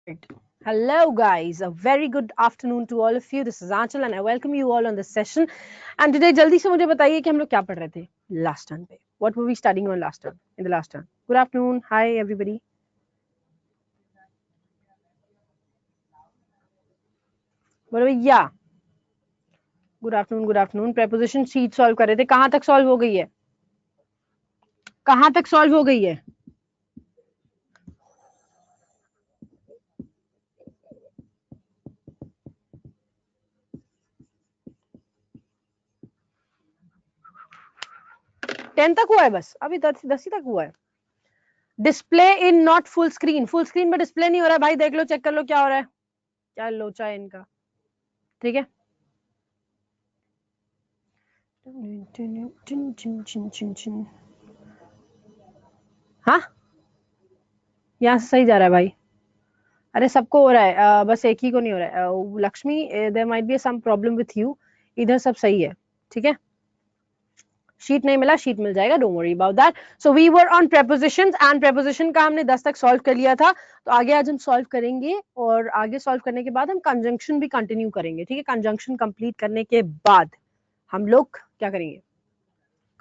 Hello, guys. A very good afternoon to all of you. This is Aanchal and I welcome you all on this session. And today, जल्दी से मुझे बताइए कि हम लोग क्या पढ़ रहे थे last turn पे. What were we studying on last turn? In the last turn. Good afternoon. Hi, everybody. बोलो भैया. Good afternoon. Good afternoon. Preposition sheet solve कर रहे थे. कहाँ तक solve हो गई है? कहाँ तक solve हो गई है? टेन तक हुआ है बस. अभी 10 ही तक हुआ है. Display in not full screen. Full screen में डिस्प्ले नहीं हो रहा है भाई. देख लो, चेक कर लो क्या हो रहा है. क्या लोचा है इनका. ठीक है. हाँ, यहाँ से सही जा रहा है भाई. अरे सबको हो रहा है, बस एक ही को नहीं हो रहा है. Lakshmi, there might be some problem with you. इधर सब सही है. ठीक है. शीट नहीं मिला, शीट मिल जाएगा. Don't worry about that. So we were on prepositions and preposition का हमने 10 तक सॉल्व कर लिया था. तो आगे आज हम सॉल्व करेंगे और आगे सॉल्व करने के बाद हम कंजंक्शन भी कंटिन्यू करेंगे. ठीक है. कंजंक्शन कंप्लीट करने के बाद हम लोग क्या करेंगे?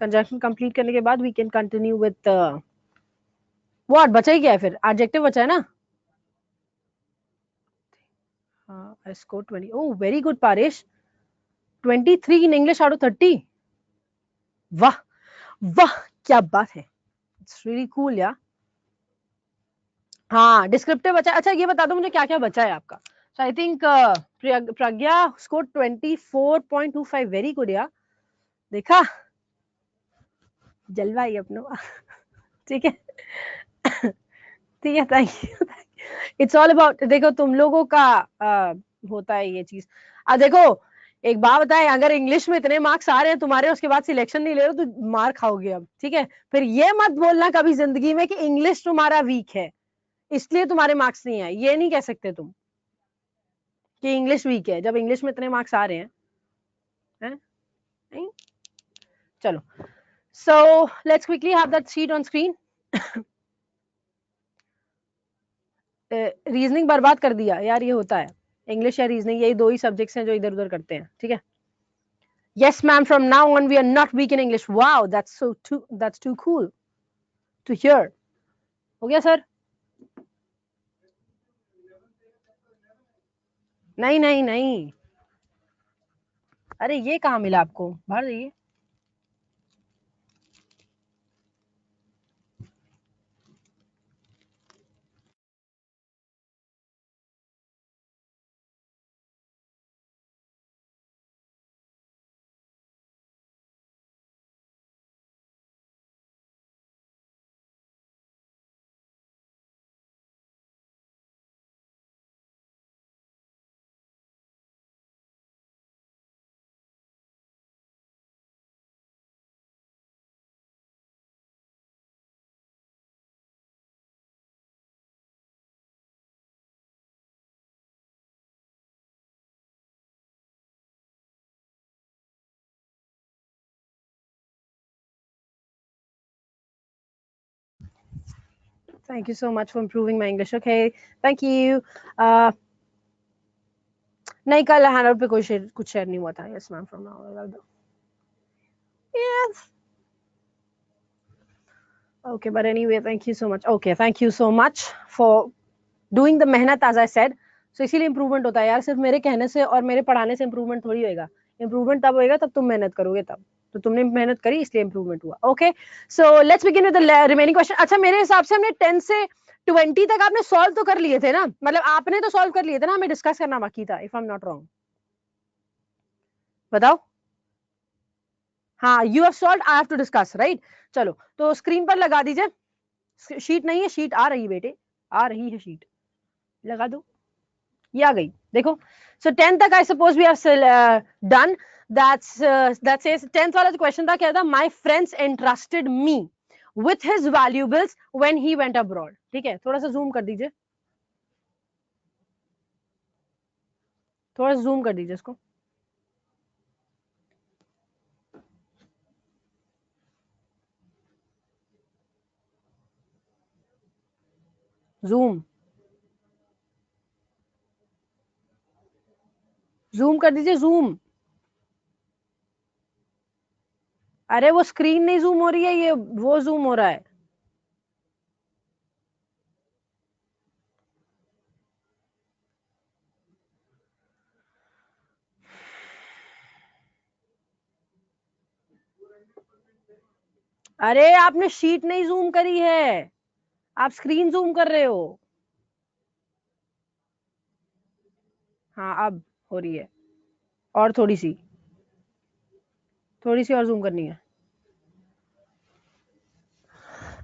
कंजंक्शन कंप्लीट करने के बाद we can continue with what बचा ही क्या है फिर? एडजेक्टिव बचा है ना. I scored 20. Oh, very good, Paresh. 23 in English out of 30. वाह वाह, क्या बात है. It's really cool, यार. हाँ, डिस्क्रिप्टिव बचा. अच्छा, ये बता दो मुझे क्या क्या बचा है आपका. So I think Pragya scored 24.25. Very good यार. देखा, जलवा ही अपनो. ठीक है. ठीक है. Thank you. It's all about, देखो तुम लोगों का होता है ये चीज. देखो, एक बात बताए, अगर इंग्लिश में इतने मार्क्स आ रहे हैं तुम्हारे, उसके बाद सिलेक्शन नहीं ले रहे तो मार खाओगे अब. ठीक है. फिर ये मत बोलना कभी जिंदगी में कि इंग्लिश तुम्हारा वीक है इसलिए तुम्हारे मार्क्स नहीं आए. ये नहीं कह सकते तुम कि इंग्लिश वीक है जब इंग्लिश में इतने मार्क्स आ रहे हैं. नहीं. चलो, so let's quickly have that sheet on screen. Reasoning बर्बाद कर दिया यार. ये होता है. इंग्लिश या रीजनिंग, यही दो ही सब्जेक्ट्स हैं जो इधर उधर करते हैं. ठीक है. Yes, ma'am. From now on, we are not weak in English. Wow, that's too cool to hear. हो गया सर? नहीं नहीं नहीं. अरे ये कहाँ मिला आपको? बाहर जाइए. Thank you so much for improving my English. Okay, thank you. नहीं, कल हैंडआउट पे कुछ शेयर नहीं हुआ था. Yes, ma'am. From now. Yes. Okay, but anyway, thank you so much. Okay, thank you so much for doing the मेहनत as I said. So इसीलिए improvement होता है यार. सिर्फ मेरे कहने से और मेरे पढ़ाने से इम्प्रूवमेंट थोड़ी होएगा. इम्प्रूवमेंट तब होएगा तब तुम मेहनत करोगे तब. तो तुमने मेहनत करी इसलिए इम्प्रूवमेंट हुआ. Okay, so let's begin with the remaining question. अच्छा, मेरे हिसाब से हमने 10 से 20 तक आपने सॉल्व तो कर लिए थे ना. मतलब आपने तो सॉल्व कर लिए थे ना, हमें डिस्कस करना बाकी था. If I am not wrong, बताओ. हाँ, you have solved, I have to discuss, right. चलो, तो स्क्रीन पर लगा दीजिए. शीट नहीं है, शीट आ रही है बेटे, आ रही है शीट. लगा दो. ये आ गई. देखो. सो 10 तक I suppose we have done. that says 10th वाला जो क्वेश्चन था क्या था? My friends entrusted me with his valuables when he went abroad. ठीक है. थोड़ा सा जूम कर दीजिए. थोड़ा सा जूम कर दीजिए इसको. जूम. जूम कर दीजिए, जूम। अरे वो स्क्रीन नहीं जूम हो रही है, ये वो जूम हो रहा है। अरे आपने शीट नहीं जूम करी है, आप स्क्रीन जूम कर रहे हो। हाँ अब हो रही है, और थोड़ी सी और जूम करनी है।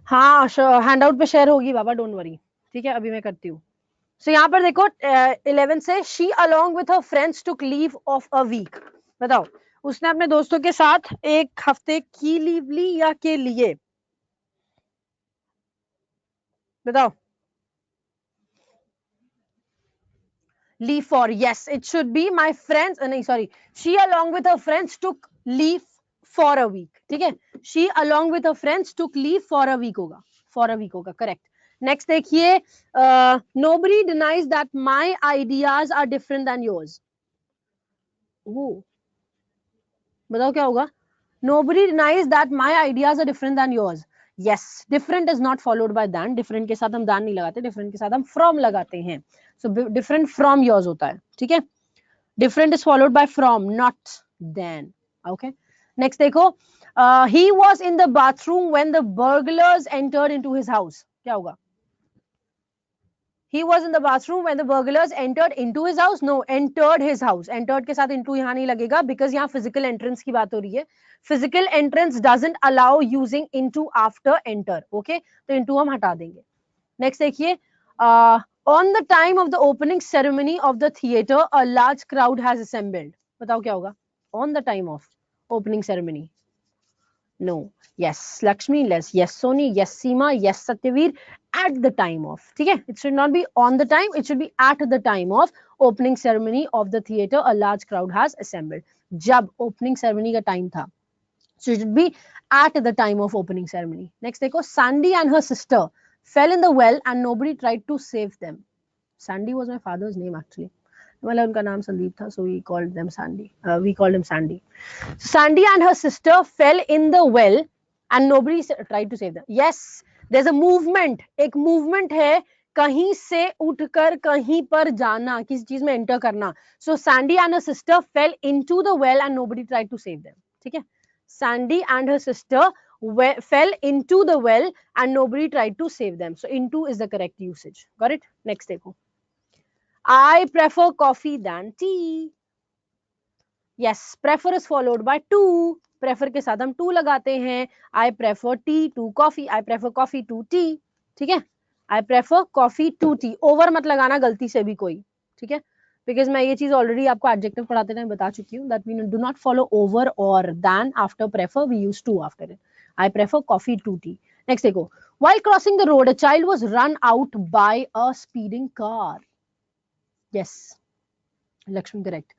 हाँ हैंडआउट पे शेयर होगी बाबा, डोंट वरी। ठीक है, अभी मैं करती हूँ। सो यहाँ पर देखो 11 से, she along with her friends took leave of a week. बताओ, उसने अपने दोस्तों के साथ एक हफ्ते की लीव ली या के लिए? बताओ। Leave for, yes it should be my friends, नहीं sorry, she along with her friends took leave for a week. ठीक है, she along with her friends took leave for a week होगा, फॉर अ वीक होगा, correct. Next देखिए, nobody denies that my ideas are different than yours. बताओ क्या होगा? Nobody denies that my ideas are different than yours. Yes, different is not followed by than. Different के साथ हम than नहीं लगाते, different के साथ हम from लगाते हैं. So different from yours होता है, ठीक है? Different is followed by from, not than. Okay. Next देखो, he was in the bathroom when the burglars entered into his house. क्या होगा? He was in the bathroom when the burglars entered into his house. No, entered his house. Entered के साथ into यहाँ नहीं लगेगा, because यहाँ physical entrance की बात हो रही है. Physical entrance doesn't allow using into after enter. Okay, तो into हम हटा देंगे. Next देखिए, on the time of the opening ceremony of the theater, a large crowd has assembled. बताओ क्या होगा? On the time of opening ceremony. No. Yes, Lakshmi. Yes, Sony. Yes, Seema. Yes, Satyaveer. At the time of. ठीक है? It should not be on the time. It should be at the time of opening ceremony of the theater. A large crowd has assembled. जब opening ceremony का time था. So it should be at the time of opening ceremony. Next देखो, Sandy and her sister fell in the well and nobody tried to save them. Sandy was my father's name actually. मतलब उनका नाम संदीप था, so we called them Sandy. We called him Sandy. Sandy and her sister fell in the well and nobody tried to save them. Yes, there's a movement. एक movement है, कहीं से उठकर कहीं पर जाना, किसी चीज में एंटर करना. So Sandy and her sister fell into the well and nobody tried to save them. ठीक है, Sandy and her sister fell into the well and nobody tried to save them. So into is the correct usage. Got it? Next देखो, I prefer coffee than tea. Yes, prefer is followed by to. Prefer के साथ हम to लगाते हैं. I prefer tea to coffee. I prefer coffee to tea. ठीक है, I prefer coffee to tea. Over मत लगाना गलती से भी कोई, ठीक है? Because मैं ये चीज ऑलरेडी आपको adjective पढ़ाते टाइम बता चुकी हूँ, that we do not follow over or than after prefer, we use to after it. I prefer coffee to tea. Next देखो, while crossing the road, a child was run out by a speeding car. Yes, Lakshmi correct.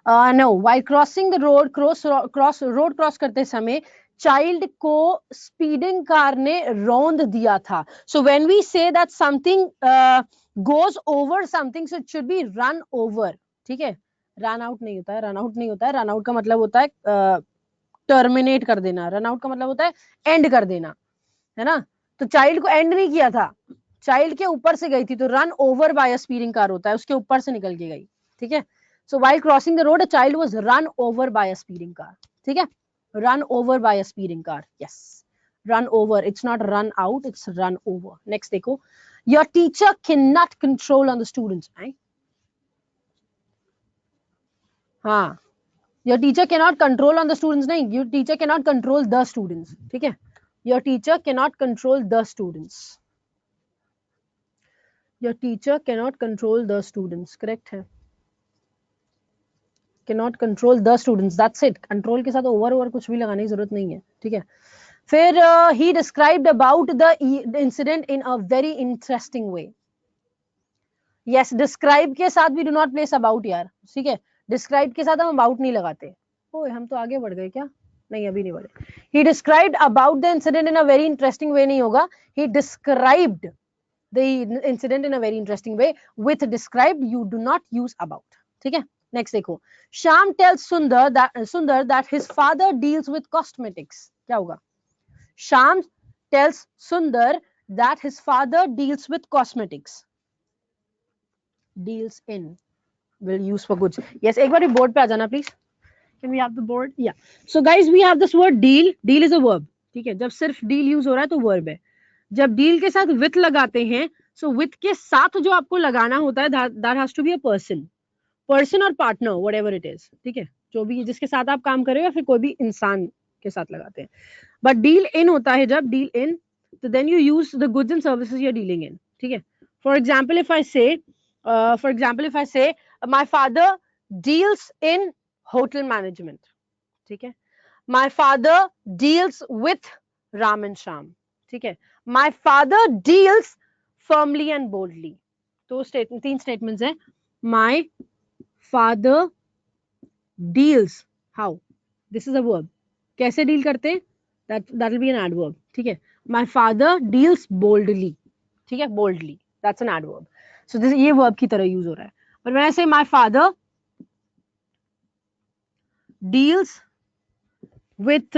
No, while crossing the road, road cross करते समय child को speeding car ने रौंद दिया था. So when we say that something goes over something, so it should be run over. ठीक है, run out नहीं होता है, run out नहीं होता है. Run out का मतलब होता है terminate कर देना. Run out का मतलब होता है end कर देना, है ना? तो child को end नहीं किया था, child के ऊपर से गई थी, तो run over by a speeding car होता है, उसके ऊपर से निकल के गई. ठीक है, so while crossing the road, a child was run over by a speeding car. ठीक है, run over by a speeding car. Yes, run over. It's not run out, it's run over. Next देखो, your teacher cannot control on the students. हाँ, your teacher cannot control on the students नहीं, your teacher cannot control the students. ठीक है, your teacher cannot control the students. Your teacher cannot control the students. Correct है, cannot control the students. That's it. Control के साथ over कुछ भी लगाने की जरूरत नहीं है. ठीक है, फिर he described about the incident in a very interesting way. Yes, describe के साथ we do not place about यार. ठीक है, describe के साथ हम about नहीं लगाते. ओए हम तो आगे बढ़ गए क्या? नहीं अभी नहीं बढ़े. He described about the incident in a very interesting way नहीं होगा. He described the incident in a very interesting way. With described you do not use about. ठीक है, नेक्स्ट देखो, श्याम टेल्स सुंदर that his father deals with cosmetics. क्या होगा? Shyam tales सुंदर that his father deals with cosmetics. Deals in will use for goods. Yes, एक बार board पे आ जाना please. Can we have the board? Yeah. So guys, we have this word deal. Deal is a verb. ठीक है, जब सिर्फ deal use हो रहा है तो verb है. जब deal के साथ with लगाते हैं, so with के साथ जो आपको लगाना होता है, that has to be a person और partner, whatever it is. ठीक है, जो भी जिसके साथ आप काम कर रहे हो या फिर कोई भी इंसान के साथ लगाते हैं. But deal in होता है जब deal in, तो then you use the goods and services you're dealing in. ठीक है. For example, if I say, my father deals in hotel management. ठीक है, my father deals with Ram and Shyam. ठीक है, my father deals firmly and boldly. तो तीन statements हैं. My father deals, how, this is a verb. कैसे deal करते हैं? That will be an adverb. ठीक है, माई फादर डील्स बोल्डली. ठीक है, boldly, that's an adverb. So this, ये वर्ब की तरह यूज हो रहा है. बट व्हेन आई से my father deals with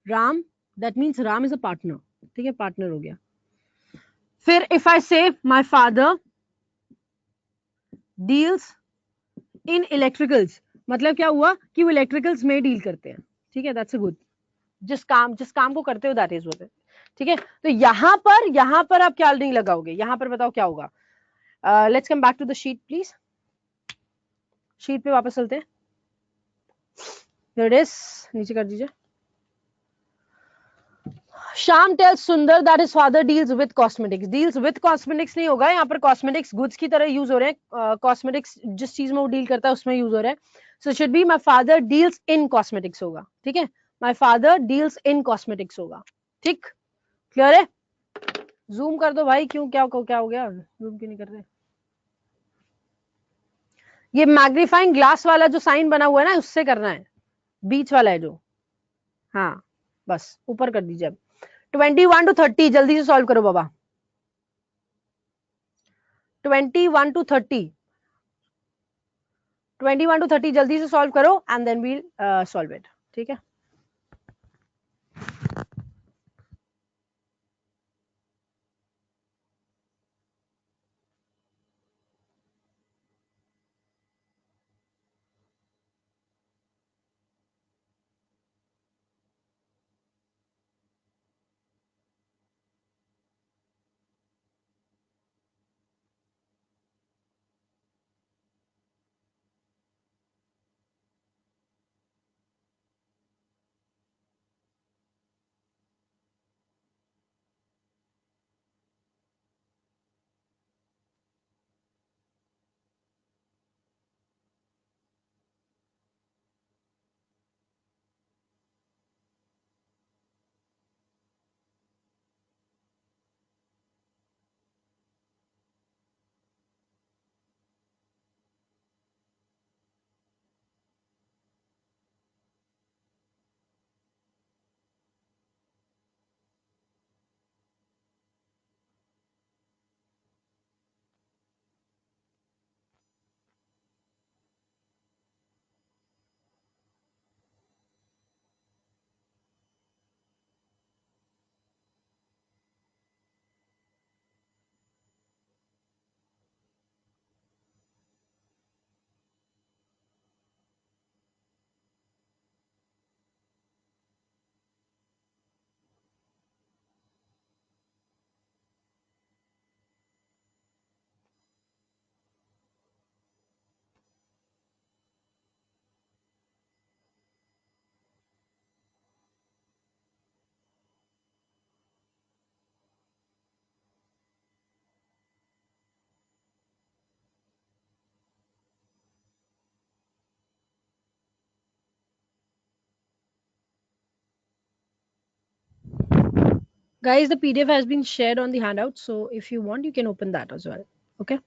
Ram, that means Ram is a partner. ठीक है, partner हो गया. फिर if I say my father deals in electricals, मतलब क्या हुआ कि वो electricals में डील करते हैं. ठीक है, that's a good. जिस काम को करते हो that is what. ठीक है, तो यहाँ पर आप क्या नहीं लगाओगे? यहाँ पर बताओ क्या होगा? Let's come back to the sheet please. Sheet पे वापस चलते हैं. Here it is, नीचे कर दीजिए. श्याम टेल्स सुंदर that his father deals with cosmetics. Deals with cosmetics नहीं होगा यहाँ पर. कॉस्मेटिक्स गुड्स की तरह यूज हो रहे हैं. कॉस्मेटिक्स जिस चीज में वो डील करता है उसमें यूज हो रहा है. So should be my father deals in cosmetics होगा. ठीक है, my father deals in cosmetics होगा. ठीक, क्लियर है? जूम कर दो भाई. क्यों, क्या हो गया? जूम क्यों नहीं कर रहे? ये मैग्नीफाइंग ग्लास वाला जो साइन बना हुआ है ना, उससे करना है. बीच वाला है जो. हाँ, बस ऊपर कर दीजिए. अब 21 to 30 जल्दी से सॉल्व करो बाबा. 21 to 30 21 to 30 जल्दी से सॉल्व करो and then we'll solve it. ठीक है, guys, the PDF has been shared on the handout, so if you want you can open that as well. Okay,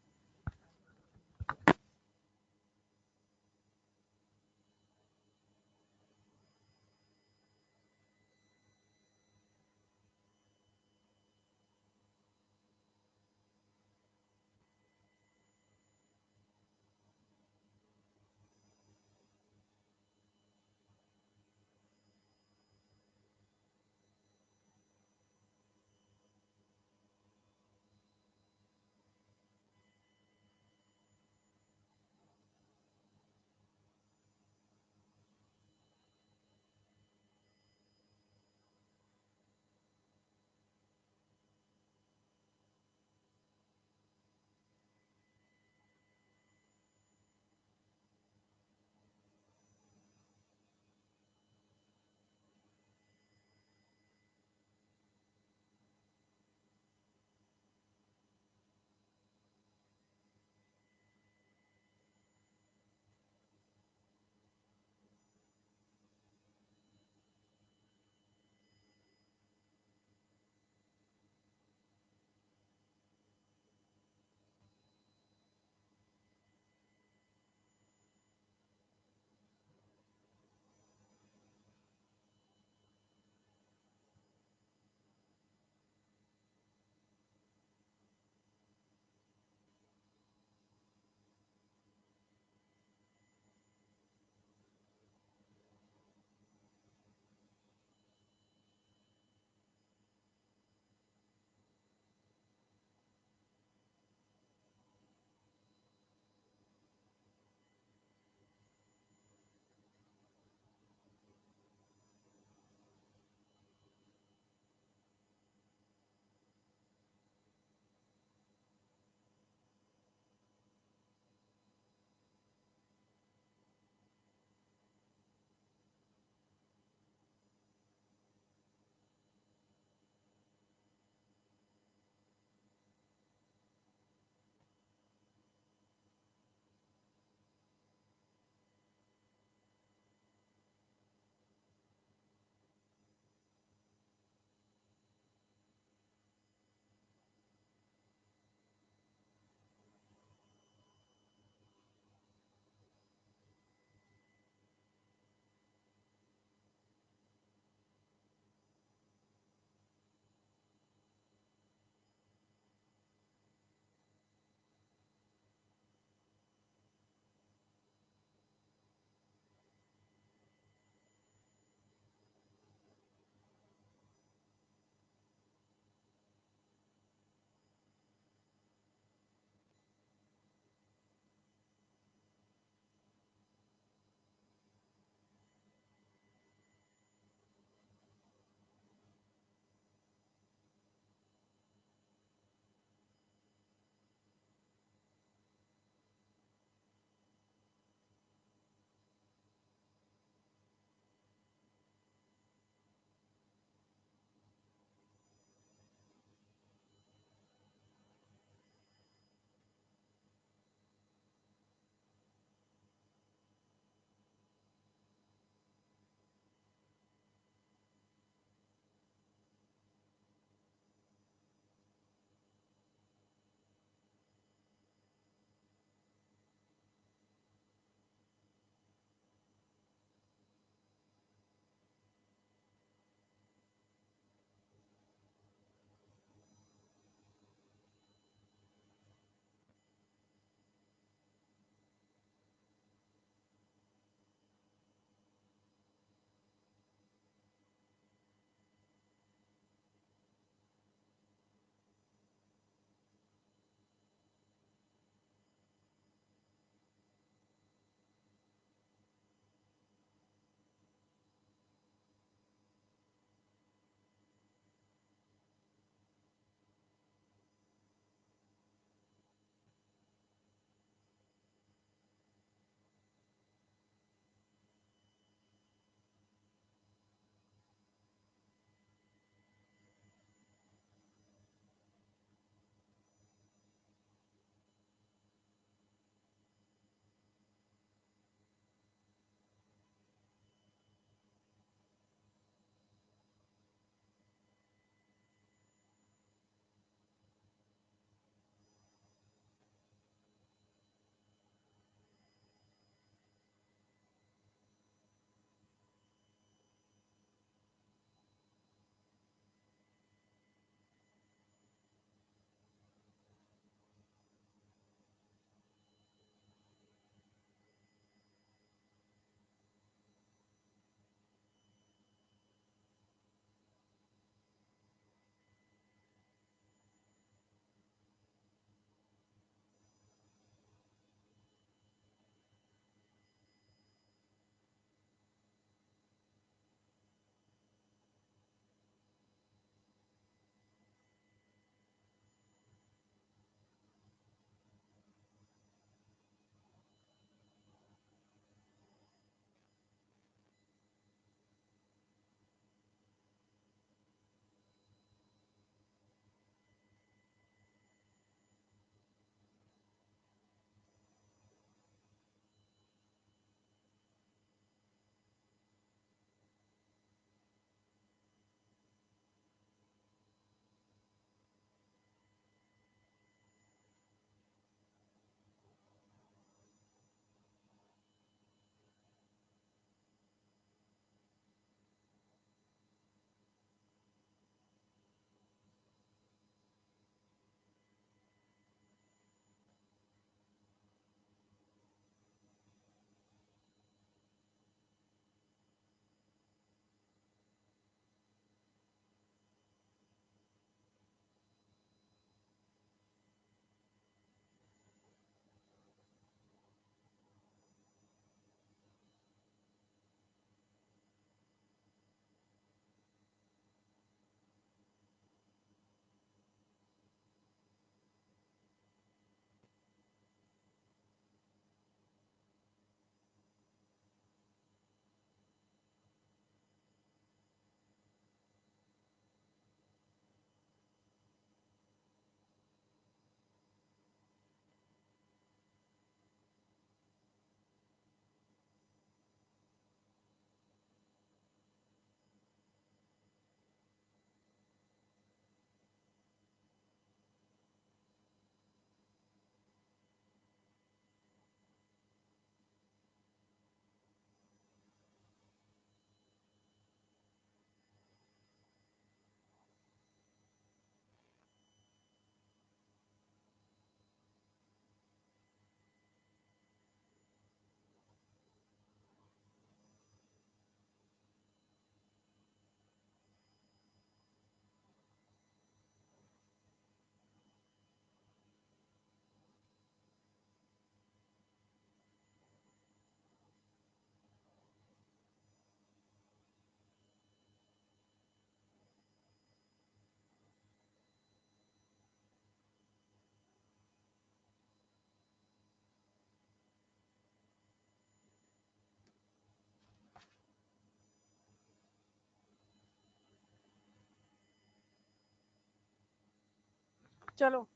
चलो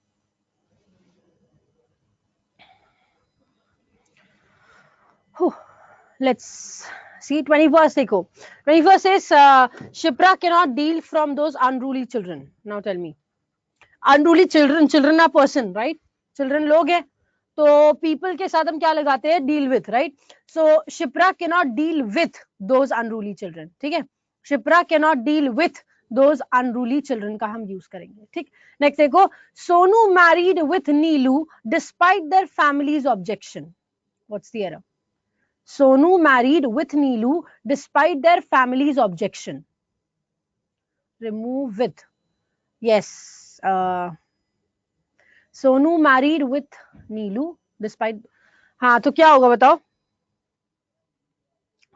let's see 21st देखो 21st is Shipra cannot deal from those unruly children. Now tell me, unruly children are person, right? Children लोग है, तो people के साथ हम क्या लगाते हैं, deal with, right? So Shipra cannot deal with those unruly children. ठीक है, Shipra cannot deal with those unruly children का हम यूज करेंगे. ठीक, नेक्स्ट देखो, Sonu married with Neelu despite their family's objection. What's the error? Sonu married with Neelu despite their family's objection. Remove with. Yes. Sonu married with Neelu despite. हाँ, तो क्या होगा बताओ?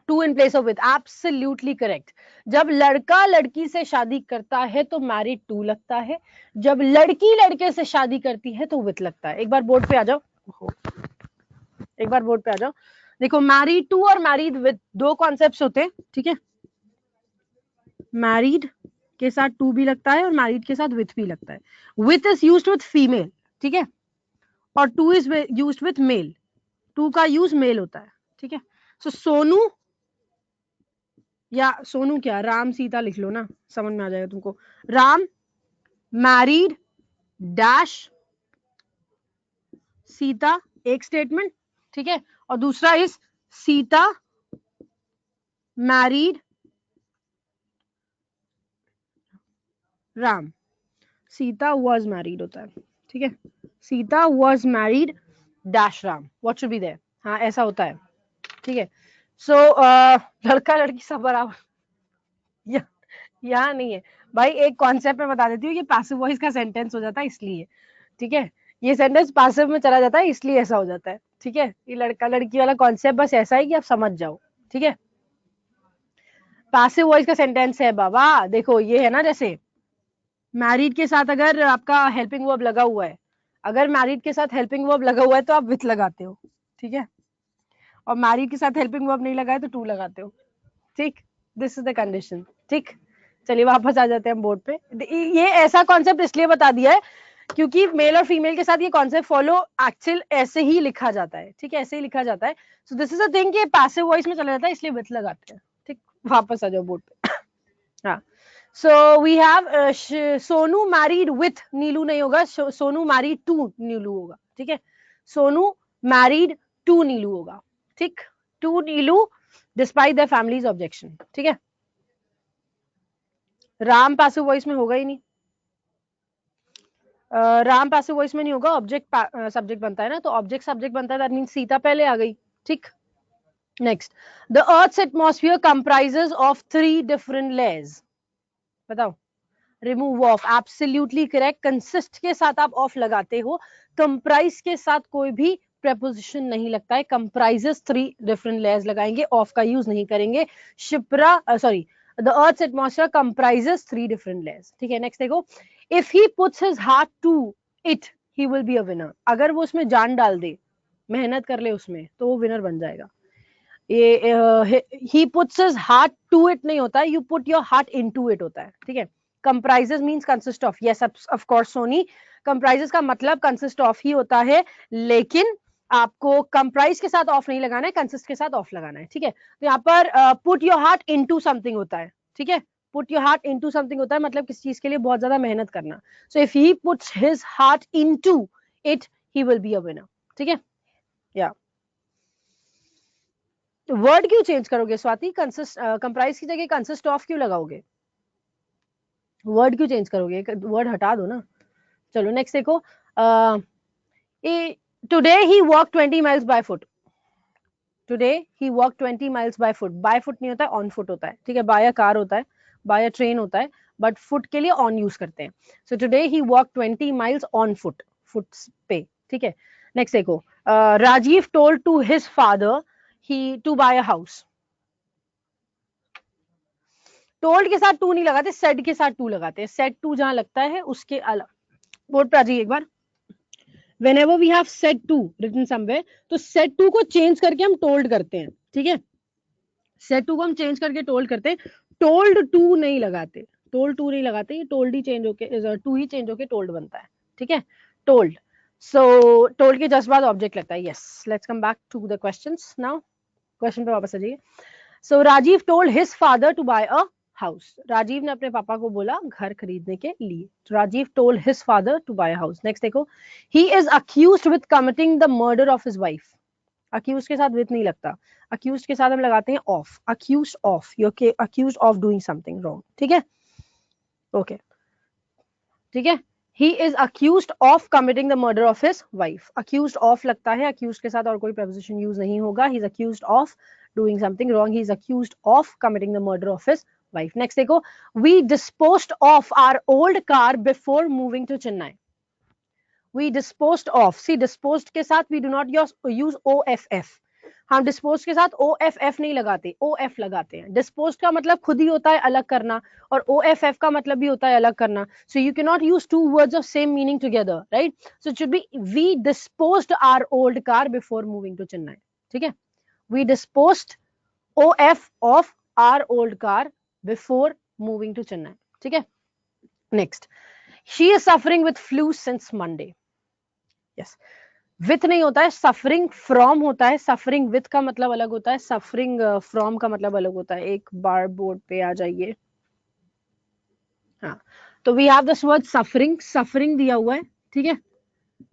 To in place of with. Absolutely correct. जब लड़का लड़की से शादी करता है तो मैरिड टू लगता है, जब लड़की लड़के से शादी करती है तो विथ लगता है. एक बार बोर्ड पे आ जाओ, एक बार बोर्ड पे आ जाओ. देखो, मैरिड टू और मैरिड विथ दो कॉन्सेप्ट्स होते हैं. ठीक है, मैरिड के साथ टू भी लगता है और मैरिड के साथ विथ भी लगता है. With is used with female, ठीक है, और to is used with male. To का यूज मेल होता है. ठीक है, सो सोनू या सोनू क्या, राम सीता लिख लो ना, समझ में आ जाएगा तुमको. राम मैरिड डैश सीता, एक स्टेटमेंट. ठीक है, और दूसरा is Sita married Ram. Sita was married होता है. ठीक है, Sita was married dash Ram. What should be there? हाँ, ऐसा होता है. ठीक है, सो लड़का लड़की सब बराबर यहाँ नहीं है भाई. एक कॉन्सेप्ट में बता देती हूँ, ये पैसिव वॉइस का सेंटेंस हो जाता है इसलिए. ठीक है, ये सेंटेंस पैसिव में चला जाता है इसलिए ऐसा हो जाता है. ठीक है, ये लड़का लड़की वाला कॉन्सेप्ट बस ऐसा है कि आप समझ जाओ. ठीक है, पैसिव वॉइस का सेंटेंस है बाबा. देखो ये है ना, जैसे मैरिड के साथ अगर आपका हेल्पिंग वर्ब लगा हुआ है, अगर मैरिड के साथ हेल्पिंग वर्ब लगा हुआ है तो आप विथ लगाते हो. ठीक है, और मैरिड के साथ हेल्पिंग वर्ब नहीं लगा है तो टू लगाते हो. ठीक, दिस इज द कंडीशन. ठीक, चलिए वापस आ जाते हैं हम बोर्ड पे. ये ऐसा कॉन्सेप्ट इसलिए बता दिया है क्योंकि मेल और फीमेल के साथ ये कॉन्सेप्ट फॉलो एक्चुअल ऐसे ही लिखा जाता है. ठीक है, ऐसे ही लिखा जाता है. So this is a thing कि पैसिव वॉइस में चला जाता है इसलिए विथ लगाते हैं. ठीक, वापस आ जाओ बोर्ड पे. हाँ, so we have Sonu married with Neelu नहीं होगा, सोनू मैरिड टू नीलू होगा. ठीक है, सोनू मैरिड टू नीलू होगा. ठीक, to Neelu despite their families objection. ठीक है, राम पैसिव वॉइस में होगा ही नहीं. राम पैसिव वॉइस में नहीं होगा, ऑब्जेक्ट सब्जेक्ट बनता है ना, तो ऑब्जेक्ट सब्जेक्ट बनता है, दैट मींस सीता पहले आ गई. ठीक, next, the earth's atmosphere comprises of 3 different layers. बताओ. Remove of, absolutely correct. Consist के साथ आप ऑफ लगाते हो, कंप्राइज के साथ कोई भी प्रेपोजिशन नहीं लगता है. कंप्राइजेस 3 डिफरेंट लेयर्स लगाएंगे, ऑफ का यूज नहीं करेंगे. Shipra sorry, the earth's atmosphere comprises 3 different layers. ठीक है, नेक्स्ट देखो, if he puts his heart to it he will be a winner. अगर वो उसमें जान डाल दे, मेहनत कर ले उसमें, तो वो विनर बन जाएगा. ये he puts his heart to it नहीं होता है, you put your heart into it होता है. ठीक है, comprises means consist of. yes of course Soni, comprises का मतलब consist of ही होता है, लेकिन आपको कंप्राइज के साथ ऑफ नहीं लगाना है, कंसिस्ट के साथ ऑफ लगाना है. ठीक है, तो यहाँ पर put your heart into something होता है. ठीक है, put your heart into something होता है, मतलब किसी चीज के लिए बहुत ज्यादा मेहनत करना. So if he puts his heart into it he will be a winner. ठीक है, या वर्ड क्यों चेंज करोगे स्वाति? कंसिस्ट कंप्राइज की जगह कंसिस्ट ऑफ क्यों लगाओगे? वर्ड क्यों चेंज करोगे? वर्ड हटा दो ना. चलो नेक्स्ट देखो, today he walk 20 miles by foot. Today he walk 20 miles by foot. By foot नहीं होता है, ऑन फुट होता है. ठीक है, बाय कार होता है, बाय ट्रेन होता है, बट फुट के लिए ऑन यूज करते हैं. So today he walk 20 miles on foot, foot पे. ठीक है, नेक्स्ट देखो, Rajiv told to his father he to buy a house. Told के साथ टू नहीं लगाते, सेड के साथ टू लगाते हैं. सेड टू जहां लगता है उसके अलग. बोर्ड पे आ जाइए एक बार. whenever we have said to written somewhere, तो said to को चेंज करके हम told करते हैं. ठीक है, said to को हम चेंज करके told करते हैं, told to नहीं लगाते. told to नहीं लगाते, ये told ही चेंज होके to ही चेंज होके told बनता है. ठीक है, told. So told के जस्ट बाद ऑब्जेक्ट लगता है. Yes, let's come back to the questions now. Question पे वापस आ जाइए. So Rajiv told his father to buy a house. Rajiv ने अपने पापा को बोला घर खरीदने के लिए. Rajiv told his father to buy a house. Next देखो, he is accused with committing the murder of his wife. accused के साथ with नहीं लगता. accused के साथ हम लगाते हैं of. accused of, you're accused of doing something wrong. ठीक है, okay, ठीक है. He is accused of committing the murder of his wife. Accused of लगता है, accused के साथ और कोई preposition use नहीं होगा. He is accused of doing something wrong. He is accused of committing the murder of his wife. Next देखो, we disposed of our old car before moving to Chennai. We disposed of. See, disposed के साथ we do not use OFF. हम dispose के साथ OFF नहीं लगाते, OF लगाते हैं. डिस्पोज का मतलब खुद ही होता है अलग करना, और OFF का मतलब भी होता है अलग करना. So you cannot use two words of same meaning together, right? So it should be we disposed our old car before moving to Chennai. ठीक है, we disposed OF of our old car before moving to Chennai. ठीक है. Next, she is suffering with flu since Monday. Yes, with नहीं होता है, suffering from होता है. Suffering with का मतलब अलग होता है, सफरिंग फ्रॉम का मतलब अलग होता है. एक बार बोर्ड पे आ जाइए. हाँ, तो we have this word suffering. Suffering दिया हुआ है, ठीक है.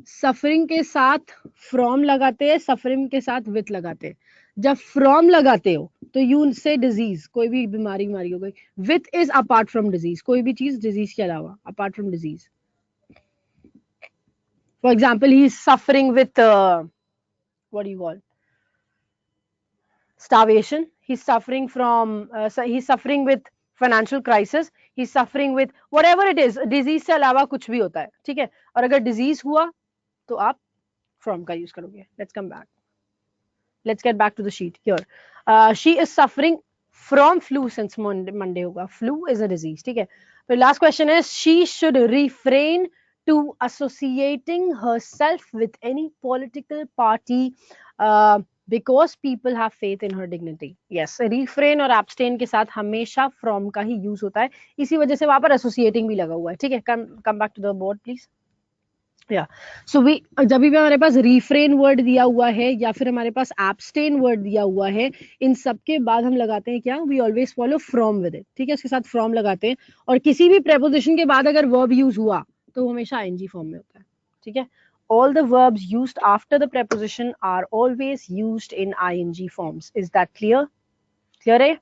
सफरिंग के साथ फ्रॉम लगाते हैं, सफरिंग के साथ विथ लगाते हैं. जब फ्रॉम लगाते हो तो यू से डिजीज, कोई भी बीमारी हो गई. With is apart from disease, कोई भी चीज डिजीज के अलावा, apart from disease. For example, he is suffering with what do you call starvation. He's suffering from he's suffering with financial crisis. He's suffering with whatever it is. Disease से अलावा कुछ भी होता है, ठीक है. और अगर disease हुआ तो आप from का यूज करोगे. Let's come back. Let's get back to the sheet here. She is suffering from flu since Monday होगा. Flu is a disease, ठीक है. The last question is she should refrain to associating herself with any political party because people have faith in her dignity. Yes, refrain और abstain के साथ हमेशा from का ही use होता है. इसी वजह से वहां पर associating भी लगा हुआ है, ठीक है. Come back to the board please. या सो वी, जब भी हमारे पास रिफ्रेन वर्ड दिया हुआ है या फिर हमारे पास एब्सटेन वर्ड दिया हुआ है, इन सब के बाद हम लगाते हैं क्या, we always follow from with it. ठीक है, इसके साथ फ्रॉम लगाते हैं. और किसी भी प्रेपोजिशन के बाद अगर वर्ब यूज हुआ तो हमेशा आईएनजी फॉर्म में होता है. ठीक है, all the verbs used after the preposition are always used in ing forms. Is that clear? Clear है?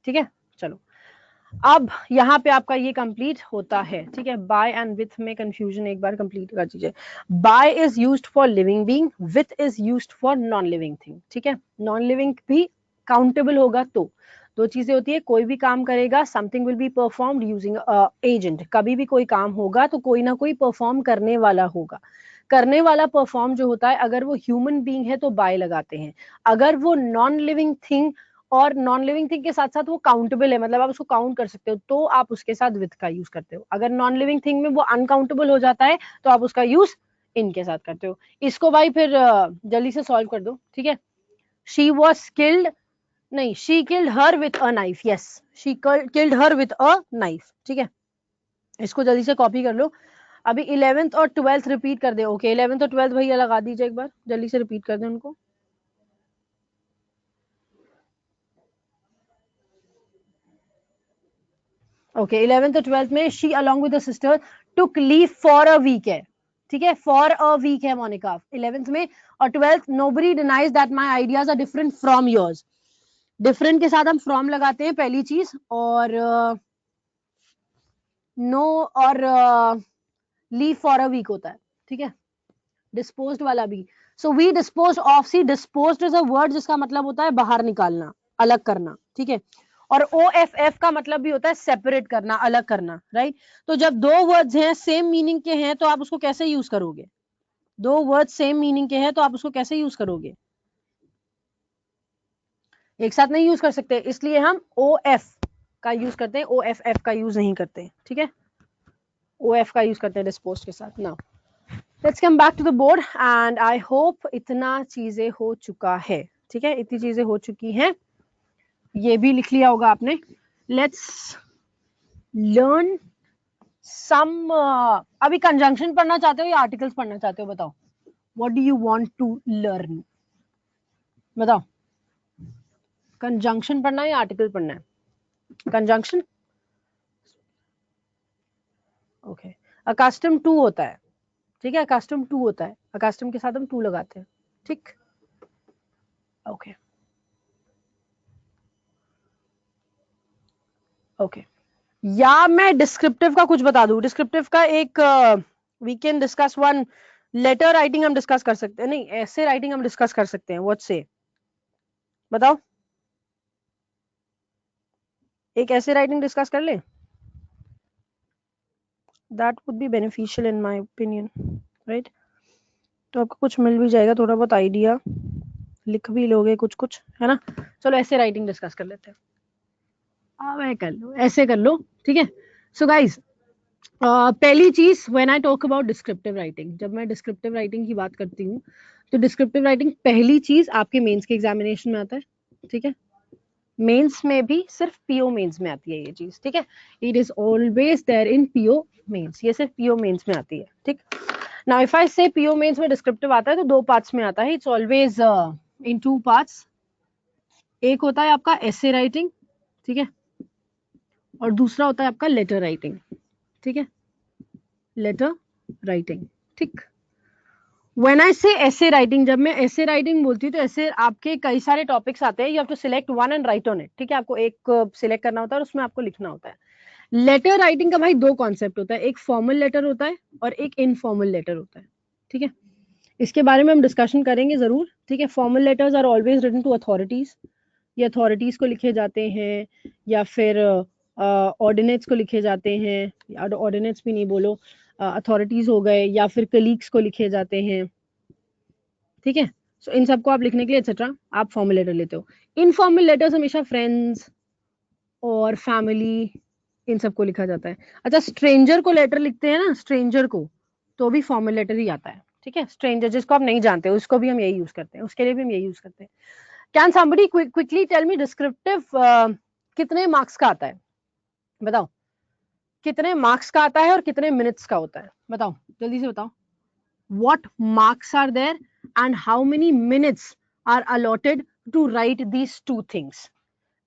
ठीक है, चलो अब यहाँ पे आपका ये कंप्लीट होता है. ठीक है, बाय एंड विथ में कंफ्यूजन एक बार कंप्लीट कर दीजिए. By is used for living being, with is used for non living thing. ठीक है, नॉन लिविंग भी काउंटेबल होगा तो दो चीजें होती है, कोई भी काम करेगा, something will be performed using agent. कभी भी कोई काम होगा तो कोई ना कोई परफॉर्म करने वाला होगा. करने वाला परफॉर्म जो होता है, अगर वो ह्यूमन बीइंग है तो बाय लगाते हैं. अगर वो नॉन लिविंग थिंग, और नॉन लिविंग थिंग के साथ साथ वो काउंटेबल है, मतलब आप उसको काउंट कर सकते हो, तो आप उसके साथ विथ का यूज करते हो. अगर नॉन लिविंग थिंग में वो अनकाउंटेबल हो जाता है तो आप उसका यूज इन के साथ करते हो. इसको भाई फिर जल्दी से सॉल्व कर दो. ठीक है, शी वॉज किल्ड, नहीं, she killed her with a knife. Yes, she killed her with a knife. ठीक है, इसको जल्दी से कॉपी कर लो. अभी 11th और 12th रिपीट कर दे. ओके, 11th और 12th भैया लगा दीजिए एक बार, जल्दी से रिपीट कर दे उनको. ओके, 11th और 12th में she along with the sister took leave for a week है. ठीक है, फॉर अ वीक है मोनिका 11th में. और 12th, nobody denies that my ideas are different from yours. Different के साथ हम फ्रॉम लगाते हैं पहली चीज, और नो और लीव फॉर अ वीक होता है. ठीक है, डिस्पोज्ड वाला भी. So we dispose of. See, disposed is a word जिसका मतलब होता है बाहर निकालना, अलग करना. ठीक है, और OFF का मतलब भी होता है सेपरेट करना, अलग करना. राइट, तो जब दो वर्ड्स हैं सेम मीनिंग के हैं तो आप उसको कैसे यूज करोगे. दो वर्ड्स सेम मीनिंग के हैं तो आप उसको कैसे यूज करोगे, एक साथ नहीं यूज कर सकते, इसलिए हम OF का यूज करते हैं, OFF का यूज नहीं करते. ठीक है, OF का यूज करते हैं डिस्पोज के साथ. Now let's come back to the board and I hope इतना चीजें हो चुका है. ठीक है, इतनी चीजें हो चुकी हैं, ये भी लिख लिया होगा आपने. लेट्स लर्न सम अभी कंजंक्शन पढ़ना चाहते हो या आर्टिकल्स पढ़ना चाहते हो, बताओ. What do you want to learn, बताओ. कंजंक्शन पढ़ना है या आर्टिकल पढ़ना है? कंजंक्शन. ओके. अकास्टम टू होता है, ठीक है, अकास्टम टू होता है, अकास्टम के साथ हम टू लगाते हैं, ठीक. Okay okay. या मैं डिस्क्रिप्टिव का कुछ बता दूं. डिस्क्रिप्टिव का एक we can discuss one. Letter writing हम डिस्कस कर सकते हैं, नहीं ऐसे राइटिंग हम डिस्कस कर सकते हैं. व्हाट से, बताओ. एक ऐसे राइटिंग डिस्कस कर ले. That would be beneficial in my opinion, right. तो आपको कुछ मिल भी जाएगा, थोड़ा बहुत आइडिया, लिख भी लोगे कुछ कुछ, है ना. चलो ऐसे राइटिंग डिस्कस कर लेते हैं. मैं कर लो, ऐसे कर लो, ठीक है. सो गाइस, पहली चीज when I talk about descriptive writing, जब मैं डिस्क्रिप्टिव राइटिंग की बात करती हूँ तो डिस्क्रिप्टिव राइटिंग पहली चीज आपके मेंस के एग्जामिनेशन में आता है, ठीक है. मेंस में भी सिर्फ पीओ मेंस में आती है ये चीज, ठीक है. It is always there in PO mains, ये सिर्फ पीओ मेंस में आती है, ठीक. नाउ इफ आई से पीओ मेंस में डिस्क्रिप्टिव आता है तो दो पार्ट्स में आता है. It's always in two parts. एक होता है आपका एसे राइटिंग, ठीक है, और दूसरा होता है आपका लेटर राइटिंग, ठीक है. लेटर राइटिंग, ठीक. व्हेन आई से ऐसे राइटिंग, जब मैं ऐसे राइटिंग बोलती हूँ तो ऐसे आपके कई सारे टॉपिक्स आते हैं. You have to select one and write on it, ठीक है. आपको एक सिलेक्ट करना होता है और उसमें आपको लिखना होता है. लेटर राइटिंग का भाई दो कॉन्सेप्ट होता है. एक फॉर्मल लेटर होता है और एक इनफॉर्मल लेटर होता है, ठीक है. इसके बारे में हम डिस्कशन करेंगे जरूर, ठीक है. Formal letters are always written to authorities. ये अथॉरिटीज को लिखे जाते हैं या फिर ऑर्डिनेट्स को लिखे जाते हैं. ऑर्डिनेट्स भी नहीं बोलो, अथॉरिटीज हो गए, या फिर कलीग्स को लिखे जाते हैं, ठीक है. सो इन सबको आप लिखने के लिए एक्सेट्रा आप फॉर्मल लेटर लेते हो. इनफॉर्मल लेटर्स हमेशा फ्रेंड्स और फैमिली, इन सबको लिखा जाता है. अच्छा, स्ट्रेंजर को लेटर लिखते हैं ना, स्ट्रेंजर को, तो भी फॉर्मल लेटर ही आता है, ठीक है. स्ट्रेंजर जिसको आप नहीं जानते उसको भी हम यही यूज करते हैं, उसके लिए भी हम यही यूज करते हैं. Can somebody quickly tell me descriptive कितने मार्क्स का आता है, बताओ. कितने मार्क्स का आता है और कितने मिनट्स का होता है, बताओ जल्दी से बताओ. what marks are there and how many minutes are allotted to write these two things.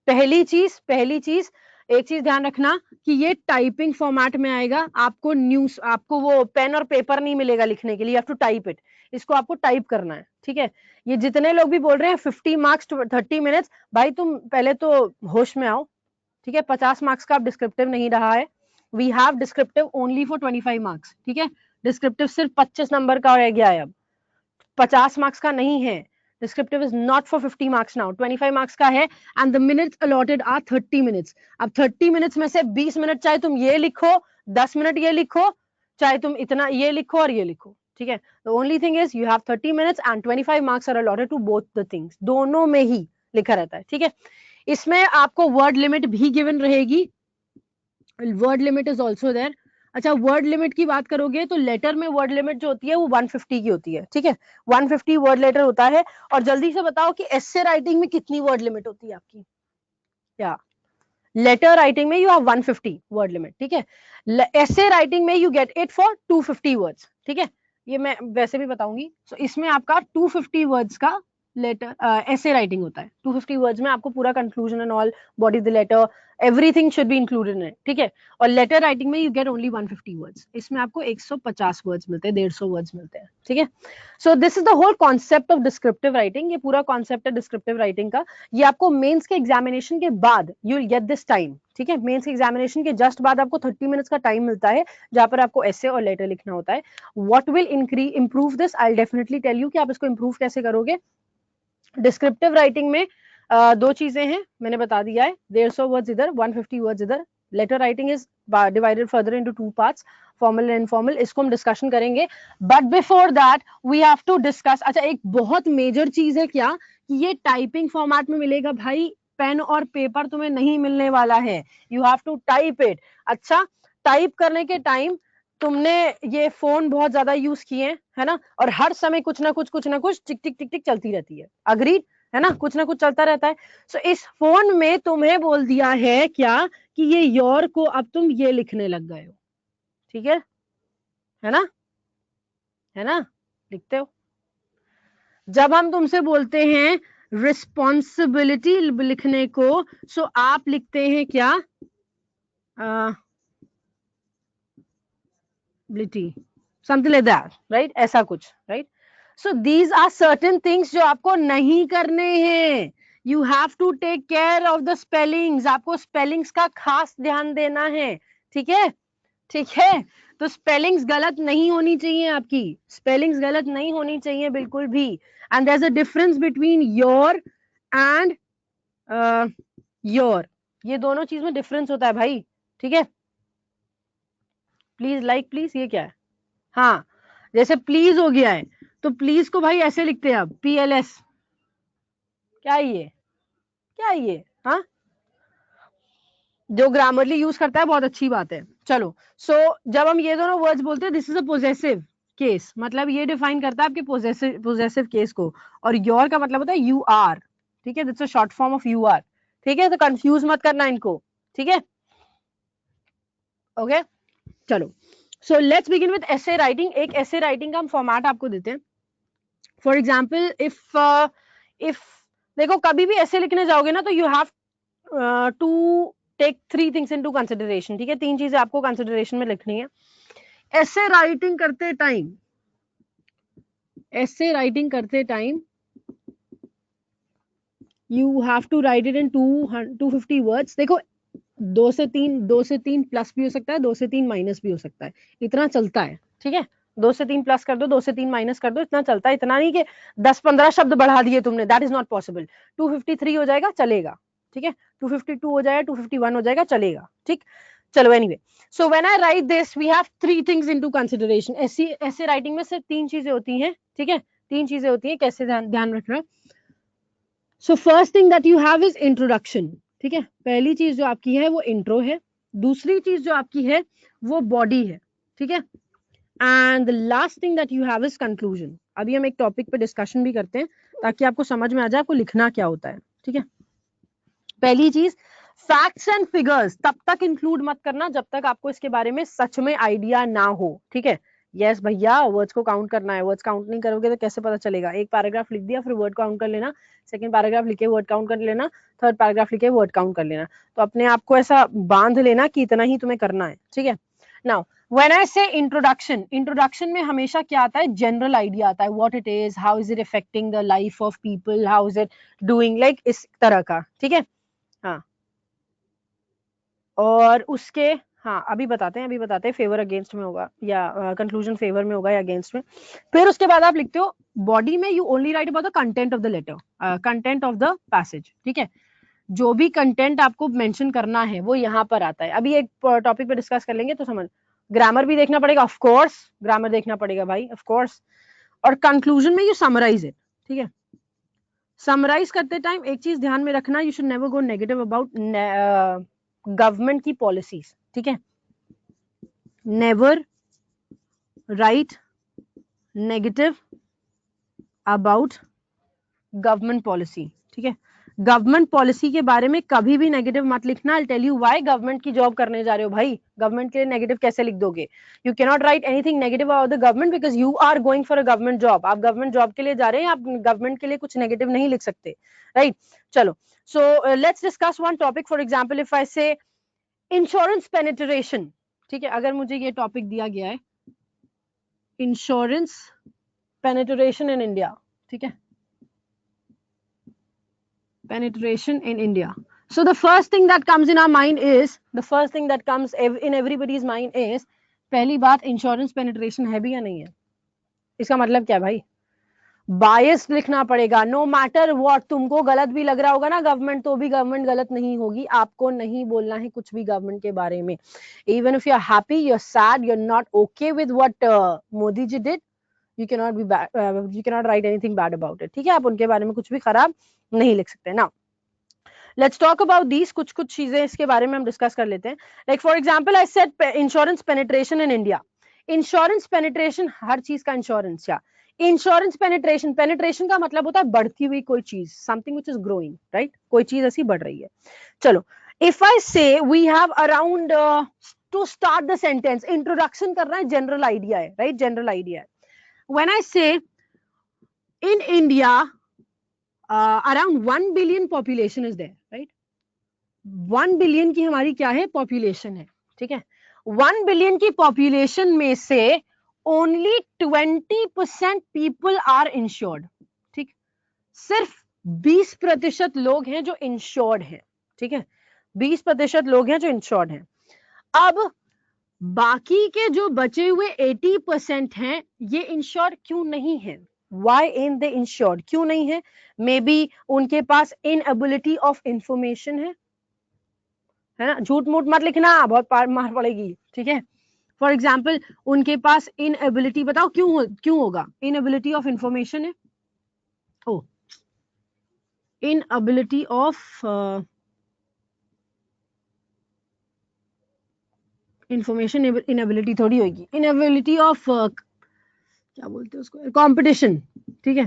पहली चीज एक चीज ध्यान रखना कि ये टाइपिंग फॉर्मेट में आएगा. आपको न्यूज, आपको वो पेन और पेपर नहीं मिलेगा लिखने के लिए. You have to type it. इसको आपको टाइप करना है, ठीक है. ये जितने लोग भी बोल रहे हैं 50 मार्क्स 30 मिनट्स, भाई तुम पहले तो होश में आओ, ठीक है. 50 मार्क्स का डिस्क्रिप्टिव नहीं रहा है. We have descriptive only for 25 marks, ठीक है. डिस्क्रिप्टिव सिर्फ 25 नंबर का रह गया है अब, 50 मार्क्स का नहीं है. Descriptive is not for 50 marks now, 25 marks का है. And the minutes allotted are 30 minutes. अब 30 मिनट्स में से 20 मिनट चाहे तुम ये लिखो, 10 मिनट ये लिखो, चाहे तुम इतना ये लिखो और ये लिखो, ठीक है. The only thing is you have 30 minutes and 25 marks are allotted to both the things. दोनों में ही लिखा रहता है, ठीक है. इसमें आपको वर्ड लिमिट भी गिवन रहेगी. Word limit is also there. अच्छा, वर्ड लिमिट की बात करोगे तो लेटर में वर्ड लिमिट जो होती है वो 150 की होती है, ठीक है. 150 वर्ड लेटर होता है. और जल्दी से बताओ कि एसे राइटिंग में कितनी वर्ड लिमिट होती है आपकी. क्या लेटर राइटिंग में यू हैव 150 वर्ड लिमिट, ठीक है. एसे राइटिंग में you get it for 250 words, ठीक है. ये मैं वैसे भी बताऊंगी. सो इसमें आपका 250 वर्ड्स का लेटर ऐसे राइटिंग होता है. 250 वर्ड्स में आपको पूरा conclusion and all, body of the letter, everything should be included in it, ठीक है. और लेटर राइटिंग में यू गेट ओनली 150 वर्ड्स. इसमें आपको 150 वर्ड्स मिलते हैं, 150 वर्ड्स मिलते हैं, ठीक है. So this is the whole concept of descriptive writing. ये पूरा कॉन्सेप्ट है डिस्क्रिप्टिव राइटिंग का. ये आपको मेंस के एग्जामिनेशन के बाद you will get this time, ठीक है. मेंस के एग्जामिनेशन के जस्ट बाद आपको 30 मिनट्स का टाइम मिलता है जहां पर आपको ऐसे और लेटर लिखना होता है. What will improve this, I will definitely tell you कि आप इसको इंप्रूव कैसे करोगे. डिस्क्रिप्टिव राइटिंग में दो चीजें हैं, मैंने बता दिया है. 150 वर्ड्स इधर, 150 वर्ड्स इधर. Letter writing is divided further into two parts, formal and informal. इसको हम डिस्कशन करेंगे. But before that we have to discuss. अच्छा, एक बहुत मेजर चीज है क्या कि ये टाइपिंग फॉर्मेट में मिलेगा भाई. पेन और पेपर तुम्हें नहीं मिलने वाला है. You have to type it. अच्छा, टाइप करने के टाइम तुमने ये फोन बहुत ज्यादा यूज किए, है ना, और हर समय कुछ ना कुछ टिक टिक टिक टिक चलती रहती है. अग्रीड है ना, कुछ ना कुछ चलता रहता है. सो इस फोन में तुम्हें बोल दिया है क्या कि ये योर को अब तुम ये लिखने लग गए हो. ठीक है ना, है ना, लिखते हो। जब हम तुमसे बोलते हैं रिस्पॉन्सिबिलिटी लिखने को, सो आप लिखते हैं क्या, समथिंग लाइक दैट, राइट, ऐसा कुछ, right. So these are certain things जो आपको नहीं करने हैं। You have to take care of the spellings, आपको स्पेलिंग्स का खास ध्यान देना है, ठीक है, ठीक है। तो स्पेलिंग्स गलत नहीं होनी चाहिए, आपकी स्पेलिंग्स गलत नहीं होनी चाहिए बिल्कुल भी। And there is a difference between your and your, ये दोनों चीज में डिफरेंस होता है भाई, ठीक है। प्लीज लाइक प्लीज, ये क्या है, हाँ, जैसे प्लीज हो गया है, तो प्लीज को भाई ऐसे लिखते हैं अब, PLS। क्या है ये, क्या है ये, हाँ, जो ग्रामरली यूज करता है बहुत अच्छी बात है। चलो, सो जब हम ये दोनों वर्ड्स बोलते हैं, this is a possessive case, मतलब ये डिफाइन करता है आपके पोजेसिव केस को। और योर का मतलब होता है यू आर, ठीक है, that's a short form of you are, ठीक है। तो कंफ्यूज मत करना इनको, ठीक है, ओके। चलो, so let's begin with essay writing. एक एसे राइटिंग का हम फॉर्मेट आपको देते हैं। फॉर एग्जाम्पल, इफ देखो, कभी भी ऐसे लिखने जाओगे ना, तो you have to take 3 things into consideration, ठीक है, 3 चीजें आपको कंसिडरेशन में लिखनी है। ऐसे राइटिंग करते टाइम, ऐसे राइटिंग करते time you have to write it in 250 words. देखो, 2 से 3 प्लस भी हो सकता है, 2 से 3 माइनस भी हो सकता है, इतना चलता है, ठीक है। 2 से 3 प्लस कर दो, 2 से 3 माइनस कर दो, इतना चलता है। इतना नहीं कि 10-15 शब्द बढ़ा दिए तुमने, दैट इज नॉट पॉसिबल। 253 हो जाएगा, चलेगा, ठीक है, 252 हो जाएगा, 251 हो जाएगा, चलेगा, ठीक। चलो, anyway, so when I write this, we have 3 things into consideration. ऐसे राइटिंग में सिर्फ 3 चीजें होती हैं, ठीक है, 3 चीजें होती हैं, कैसे ध्यान रखना। So first thing that you have is introduction, ठीक है, पहली चीज जो आपकी है वो इंट्रो है। दूसरी चीज जो आपकी है वो बॉडी है, ठीक है। And the last thing that you have is conclusion. अभी हम एक टॉपिक पे डिस्कशन भी करते हैं, ताकि आपको समझ में आ जाए आपको लिखना क्या होता है, ठीक है। पहली चीज, फैक्ट्स एंड फिगर्स तब तक इंक्लूड मत करना जब तक आपको इसके बारे में सच में आइडिया ना हो, ठीक है। यस भैया, वर्ड्स को काउंट करना है, वर्ड्स काउंट नहीं करोगे तो कैसे पता चलेगा। एक पैराग्राफ लिख दिया, फिर वर्ड काउंट कर लेना, सेकंड पैराग्राफ लिखे वर्ड काउंट कर लेना, थर्ड पैराग्राफ लिखे वर्ड काउंट कर लेना। तो अपने आप को ऐसा बांध लेना कि इतना ही तुम्हें करना है, ठीक है। नाउ व्हेन आई से इंट्रोडक्शन, इंट्रोडक्शन में हमेशा क्या आता है, जनरल आइडिया आता है, what it is, how is it affecting the life of people, how is it doing, like इस तरह का, ठीक है। हाँ, और उसके, हाँ, अभी बताते हैं फेवर अगेंस्ट में होगा या कंक्लूजन फेवर में होगा या अगेंस्ट में। फिर उसके बाद आप लिखते हो बॉडी में, you only write about the content of the letter, content of the passage, ठीक है। जो भी कंटेंट आपको मेंशन करना है वो यहाँ पर आता है। अभी एक टॉपिक पे डिस्कस कर लेंगे तो समझ, ग्रामर भी देखना पड़ेगा, ऑफ कोर्स ग्रामर देखना पड़ेगा भाई, ऑफ कोर्स। और कंक्लूजन में यू समराइज इट, ठीक है। समराइज करते टाइम एक चीज ध्यान में रखना, you should never go negative about government की पॉलिसीज, ठीक है। Never write negative about government policy, ठीक है। गवर्नमेंट पॉलिसी के बारे में कभी भी नेगेटिव मत लिखना। I tell you why. Government की जॉब करने जा रहे हो भाई, गवर्नमेंट के लिए नेगेटिव कैसे लिख दोगे। You can not write anything negative about the government because you are going for a government job. आप गवर्नमेंट जॉब के लिए जा रहे हैं, आप गवर्नमेंट के लिए कुछ नेगेटिव नहीं लिख सकते, राइट। चलो, so let's discuss one topic. For example, if I से इंश्योरेंस पेनिट्रेशन, ठीक है, अगर मुझे ये टॉपिक दिया गया है, इंश्योरेंस पेनिट्रेशन इन इंडिया, ठीक है, penetration in India. So the first thing that comes in our mind is, the first thing that comes in everybody's mind is, पहली बात, इंश्योरेंस पेनिट्रेशन है भी या नहीं है। इसका मतलब क्या है भाई, बायस लिखना पड़ेगा, नो मैटर व्हाट। तुमको गलत भी लग रहा होगा ना गवर्नमेंट, तो भी गवर्नमेंट गलत नहीं होगी। आपको नहीं बोलना है कुछ भी गवर्नमेंट के बारे में। Even if you are happy, you are sad, you are not okay with what Modi ji did, you cannot be bad, you cannot write anything bad about it, ठीक है। आप उनके बारे में कुछ भी खराब नहीं लिख सकते ना। लेट्स टॉक अबाउट दीज, कुछ चीजें इसके बारे में हम डिस्कस कर लेते हैं। Like for example, I said insurance penetration in India. Insurance penetration, हर चीज का इंश्योरेंस, या इंश्योरेंस पेनिट्रेशन, पेनिट्रेशन का मतलब होता है बढ़ती हुई कोई चीज, something which is growing, right, कोई चीज ऐसी बढ़ रही है। चलो, if I say we have around to start the sentence, introduction करना है, जनरल आइडिया है, राइट, जनरल आइडिया है. When I say in India around 1 billion population is there, right, 1 billion की हमारी क्या है, पॉपुलेशन है, ठीक है. 1 बिलियन की पॉपुलेशन में से ओनली 20% पीपल आर इंश्योर्ड, ठीक, सिर्फ 20% लोग हैं जो इंश्योर्ड हैं, ठीक है, 20% लोग हैं जो इंश्योर्ड हैं. अब बाकी के जो बचे हुए 80% हैं, ये इंश्योर्ड क्यों नहीं है? Why ain't they insured? क्यों नहीं है? मे बी उनके पास इनएबिलिटी ऑफ इंफॉर्मेशन है ना, झूठ मूठ मत लिखना, बहुत मार पड़ेगी, ठीक है. फॉर एग्जाम्पल उनके पास इनएबिलिटी, बताओ क्यों होगा, इनएबिलिटी ऑफ इंफॉर्मेशन है. ओ, इनएबिलिटी ऑफ इंफॉर्मेशन इनएबिलिटी थोड़ी होगी, इनएबिलिटी ऑफ क्या बोलते हैं उसको, कंपटीशन, ठीक है.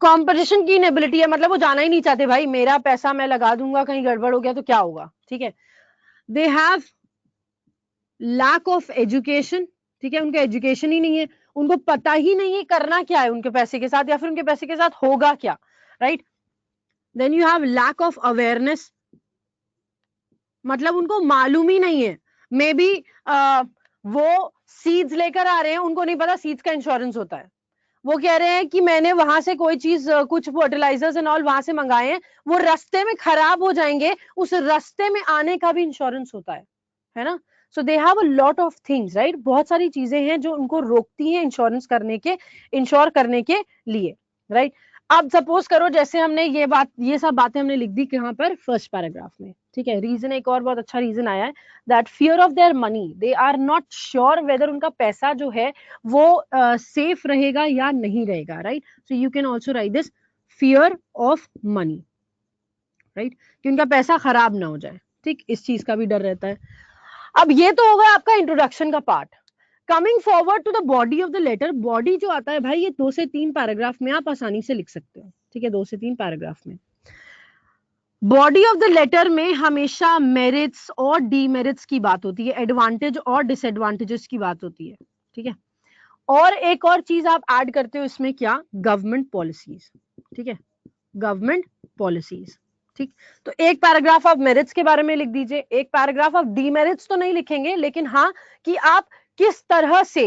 कंपटीशन की इनएबिलिटी है, मतलब वो जाना ही नहीं चाहते, भाई मेरा पैसा मैं लगा दूंगा, कहीं गड़बड़ हो गया तो क्या होगा, ठीक है. They have lack of education, ठीक है, उनका एजुकेशन ही नहीं है, उनको पता ही नहीं है करना क्या है उनके पैसे के साथ, या फिर उनके पैसे के साथ होगा क्या, right. Then you have lack of awareness, मतलब उनको मालूम ही नहीं है. मे बी वो सीड्स लेकर आ रहे हैं, उनको नहीं पता सीड्स का इंश्योरेंस होता है. वो कह रहे हैं कि मैंने वहां से कोई चीज, कुछ फर्टिलाइजर्स एंड ऑल वहां से मंगाए हैं, वो रास्ते में खराब हो जाएंगे, उस रास्ते में आने का भी इंश्योरेंस होता है ना. So they have a lot of things, right, बहुत सारी चीजें हैं जो उनको रोकती हैं इंश्योर करने के लिए, राइट. अब सपोज करो जैसे हमने ये सब बातें हमने लिख दी कहां पर, फर्स्ट पैराग्राफ में, ठीक है. रीजन, एक और बहुत अच्छा रीजन आया है, that fear of their money, they are not sure whether उनका पैसा जो है वो सेफ रहेगा या नहीं रहेगा, right. So you can also right this, fear of money, right, कि उनका पैसा खराब ना हो जाए, ठीक, इस चीज का भी डर रहता है. अब ये तो होगा आपका इंट्रोडक्शन का part. Coming forward to the body of the letter, body जो आता है भाई, ये 2 से 3 पैराग्राफ में आप आसानी से लिख सकते हो, ठीक है, 2 से 3 पैराग्राफ में. बॉडी ऑफ द लेटर में हमेशा मेरिट्स और डीमेरिट्स की बात होती है, एडवांटेज और डिसएडवांटेजेस की बात होती है, ठीक है. और एक और चीज आप ऐड करते हो इसमें, क्या, गवर्नमेंट पॉलिसीज, ठीक है, गवर्नमेंट पॉलिसीज, ठीक. तो एक पैराग्राफ आप मेरिट्स के बारे में लिख दीजिए, एक पैराग्राफ आप डीमेरिट्स तो नहीं लिखेंगे, लेकिन हाँ कि आप किस तरह से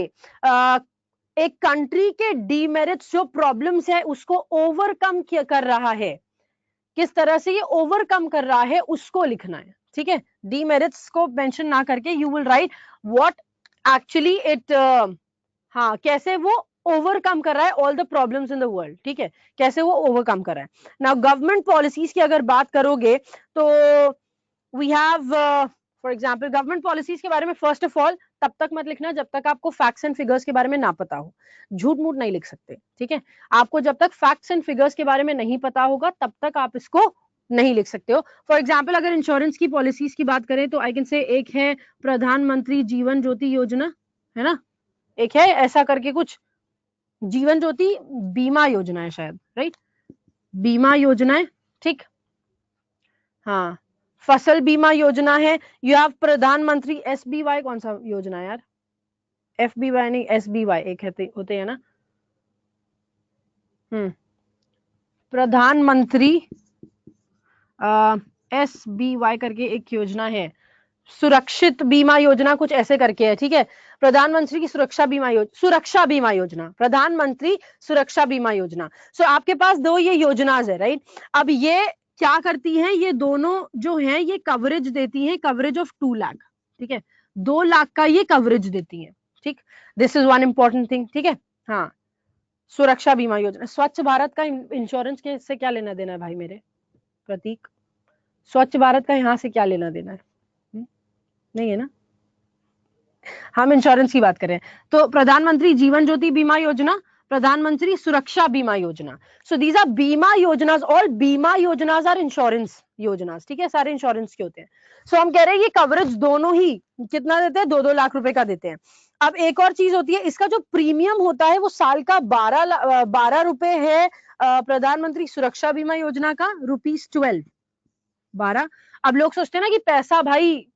एक कंट्री के डीमेरिट्स जो प्रॉब्लम्स है उसको ओवरकम कर रहा है, किस तरह से ये ओवरकम कर रहा है उसको लिखना है, ठीक है. डीमेरिट्स को मेंशन ना करके you will write what actually it, हाँ, कैसे वो ओवरकम कर रहा है all the problems in the world, ठीक है, कैसे वो ओवरकम कर रहा है. नाउ गवर्नमेंट पॉलिसीज की अगर बात करोगे तो we have for example government policies के बारे में फर्स्ट ऑफ ऑल तब तक मत लिखना जब तक आपको फैक्ट्स एंड फिगर्स के बारे में ना पता हो, झूठ मूठ नहीं लिख सकते, ठीक है. आपको जब तक फैक्ट्स एंड फिगर्स के बारे में नहीं पता होगा तब तक आप इसको नहीं लिख सकते हो. फॉर एग्जाम्पल अगर इंश्योरेंस की पॉलिसीज की बात करें तो आई कैन से, एक है प्रधानमंत्री जीवन ज्योति योजना, है ना, एक है ऐसा करके कुछ, जीवन ज्योति बीमा योजना है शायद, राइट, बीमा योजना है, ठीक. हाँ, फसल बीमा योजना है. यू हैव प्रधानमंत्री SBY, कौन सा योजना है यार, FBY नहीं, SBY एक होते हैं ना. प्रधानमंत्री SBY करके एक योजना है, सुरक्षित बीमा योजना कुछ ऐसे करके है, ठीक है. प्रधानमंत्री की सुरक्षा बीमा योजना, प्रधानमंत्री सुरक्षा बीमा योजना. सो आपके पास 2 ये योजनाएं है, राइट. अब ये क्या करती हैं, ये दोनों जो हैं ये कवरेज देती हैं, कवरेज ऑफ 2 लाख, ठीक है, 2 लाख का ये कवरेज देती हैं, ठीक. This is one important thing, ठीक है. हाँ, सुरक्षा बीमा योजना. स्वच्छ भारत का इंश्योरेंस के इससे क्या लेना देना है भाई मेरे प्रतीक, स्वच्छ भारत का यहाँ से क्या लेना देना है, नहीं है ना. हम इंश्योरेंस की बात करें तो प्रधानमंत्री जीवन ज्योति बीमा योजना, प्रधानमंत्री सुरक्षा बीमा योजना. सो दीज आर बीमा योजनास, ऑल बीमा योजनास आर इंश्योरेंस योजनास, ठीक है, सारे इंश्योरेंस के होते हैं. सो हम कह रहे हैं ये कवरेज दोनों ही कितना देते हैं, 2-2 लाख रुपए का देते हैं. अब एक और चीज होती है, इसका जो प्रीमियम होता है वो साल का 12 रुपए है. प्रधानमंत्री सुरक्षा बीमा योजना का ₹12. अब लोग सोचते हैं ना कि पैसा भाई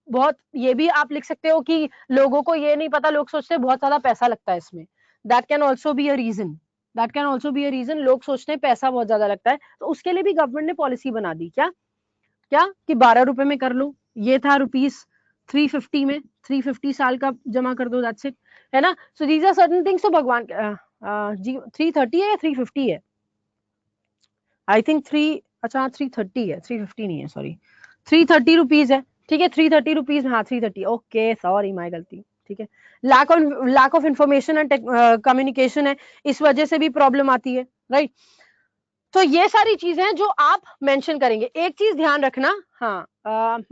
बहुत ये भी आप लिख सकते हो कि लोगों को ये नहीं पता, लोग सोचते हैं बहुत ज्यादा पैसा लगता है इसमें, that can also be a reason, that can also be a reason, लोग सोचते हैं पैसा बहुत ज्यादा लगता है, तो उसके लिए भी गवर्नमेंट ने पॉलिसी बना दी, क्या क्या कि 12 रुपए में कर लो, ये था ₹350 में, 350 साल का जमा कर दो, दैट्स इट, है ना। So these are certain things. तो भगवान जी 330 है या 350 है, आई थिंक अच्छा 330 है, 350 नहीं है, सॉरी, 330 रुपीज है, ठीक है, 330 रुपीज, हाँ 330, ओके सॉरी माय गलती, ठीक है। Lack of information and communication है, इस वजह से भी प्रॉब्लम आती है, राइट। तो ये सारी चीजें हैं जो आप मेंशन करेंगे। एक चीज ध्यान रखना, हाँ